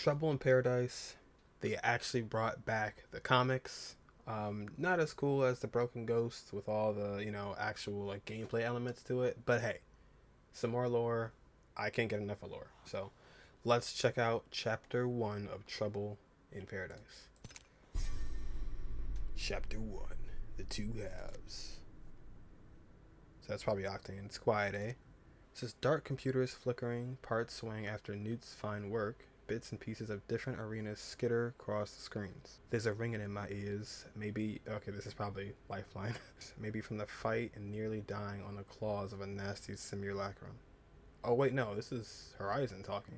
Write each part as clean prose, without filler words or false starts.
Trouble in Paradise, they actually brought back the comics. Not as cool as the Broken Ghost with all the, actual like gameplay elements to it, but hey, some more lore. I can't get enough of lore. So, let's check out chapter 1 of Trouble in Paradise. Chapter 1, The Two Halves. So that's probably Octane. It's quiet, eh? It says dark computers flickering, parts swaying after Newt's fine work. Bits and pieces of different arenas skitter across the screens. There's a ringing in my ears. Maybe, okay, this is probably Lifeline. Maybe from the fight and nearly dying on the claws of a nasty simulacrum. Oh wait, no, this is Horizon talking.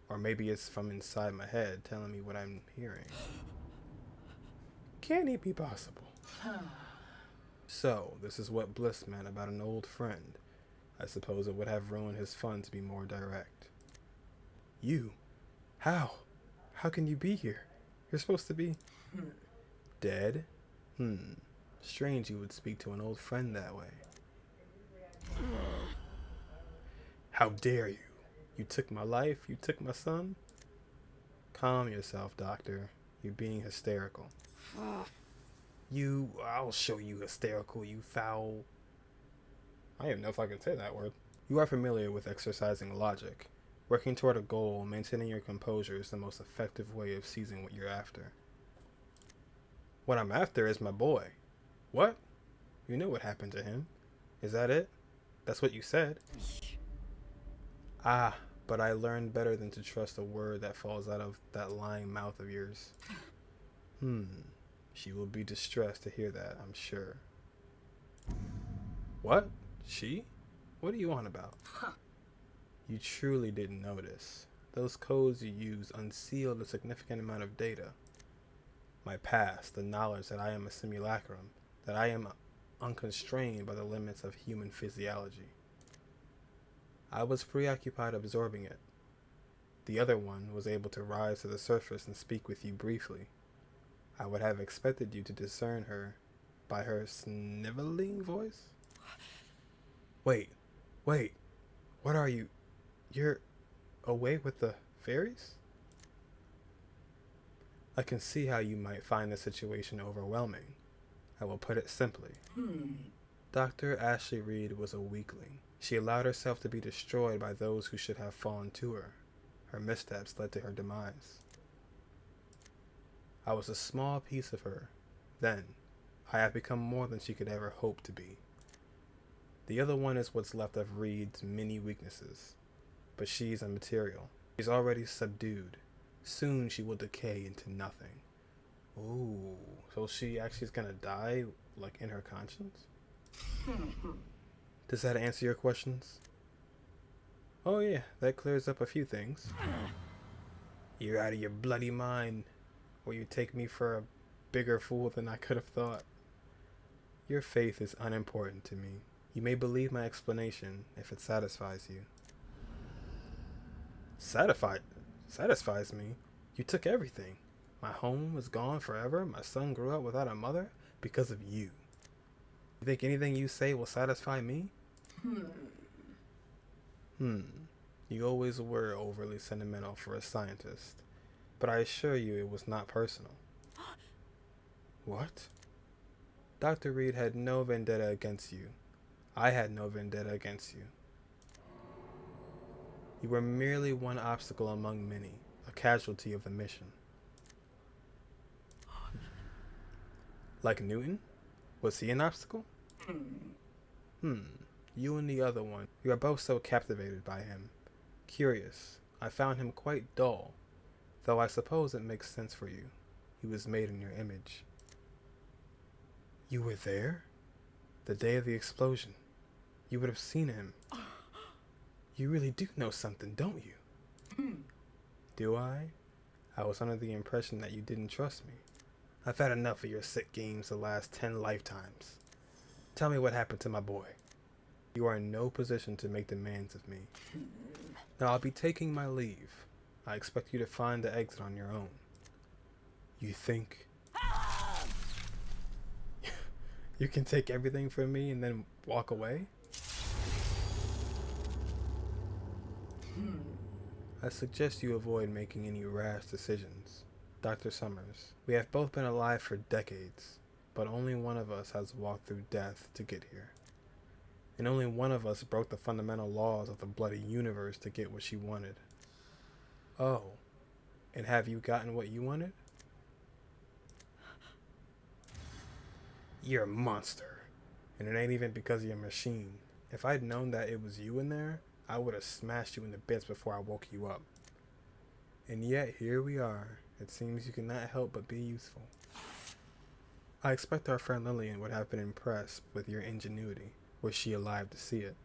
Or maybe it's from inside my head telling me what I'm hearing. Can it be possible? So, this is what Bliss meant about an old friend. I suppose it would have ruined his fun to be more direct. You? How? How can you be here? You're supposed to be... dead? Strange you would speak to an old friend that way. How dare you? You took my life? You took my son? Calm yourself, Doctor. You're being hysterical. I'll show you hysterical, you foul... I don't even know if I can say that word. You are familiar with exercising logic. Working toward a goal, maintaining your composure is the most effective way of seizing what you're after. What I'm after is my boy. What? You know what happened to him. Is that it? That's what you said. Ah, but I learned better than to trust a word that falls out of that lying mouth of yours. She will be distressed to hear that, I'm sure. What? She? What are you on about? You truly didn't notice. Those codes you use unsealed a significant amount of data. My past, the knowledge that I am a simulacrum, that I am unconstrained by the limits of human physiology. I was preoccupied absorbing it. The other one was able to rise to the surface and speak with you briefly. I would have expected you to discern her by her sniveling voice. Wait, what are you? You're away with the fairies? I can see how you might find the situation overwhelming. I will put it simply. Dr. Ashley Reed was a weakling. She allowed herself to be destroyed by those who should have fallen to her. Her missteps led to her demise. I was a small piece of her. Then, I have become more than she could ever hope to be. The other one is what's left of Reed's many weaknesses. But she's immaterial. She's already subdued. Soon she will decay into nothing. Ooh, so she actually is gonna die, like, in her conscience? Does that answer your questions? Oh yeah, that clears up a few things. You're out of your bloody mind, or you take me for a bigger fool than I could have thought. Your faith is unimportant to me. You may believe my explanation if it satisfies you. Satisfies me? You took everything. My home was gone forever. My son grew up without a mother because of you. You think anything you say will satisfy me? You always were overly sentimental for a scientist, but I assure you it was not personal. What? Dr. Reed had no vendetta against you. I had no vendetta against you. You were merely one obstacle among many, a casualty of the mission. Like Newton? Was he an obstacle? You and the other one, you are both so captivated by him. Curious, I found him quite dull, though I suppose it makes sense for you. He was made in your image. You were there? The day of the explosion. You would have seen him. You really do know something, don't you? Do I? I was under the impression that you didn't trust me. I've had enough of your sick games the last 10 lifetimes. Tell me what happened to my boy. You are in no position to make demands of me. Now I'll be taking my leave. I expect you to find the exit on your own. You think you can take everything from me and then walk away? I suggest you avoid making any rash decisions. Dr. Summers, we have both been alive for decades, but only one of us has walked through death to get here. And only one of us broke the fundamental laws of the bloody universe to get what she wanted. Oh, and have you gotten what you wanted? You're a monster. And it ain't even because you're a machine. If I'd known that it was you in there, I would have smashed you into bits before I woke you up. And yet, here we are. It seems you cannot help but be useful. I expect our friend Lillian would have been impressed with your ingenuity, were she alive to see it.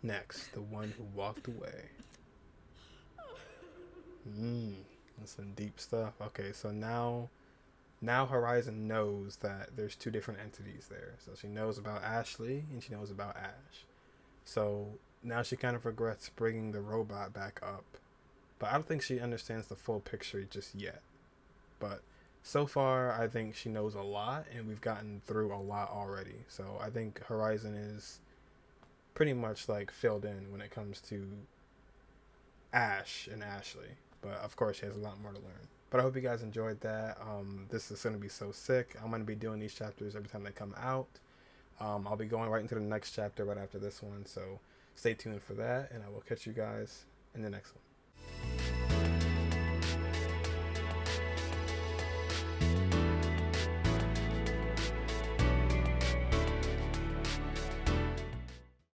Next, the one who walked away. That's some deep stuff. Okay, so now Horizon knows that there's two different entities there. So she knows about Ashley and she knows about Ash. So now she kind of regrets bringing the robot back up. But I don't think she understands the full picture just yet. But so far, I think she knows a lot and we've gotten through a lot already. So I think Horizon is pretty much like filled in when it comes to Ash and Ashley. But of course, she has a lot more to learn. But I hope you guys enjoyed that. This is going to be so sick. I'm going to be doing these chapters every time they come out. I'll be going right into the next chapter right after this one. So stay tuned for that. And I will catch you guys in the next one.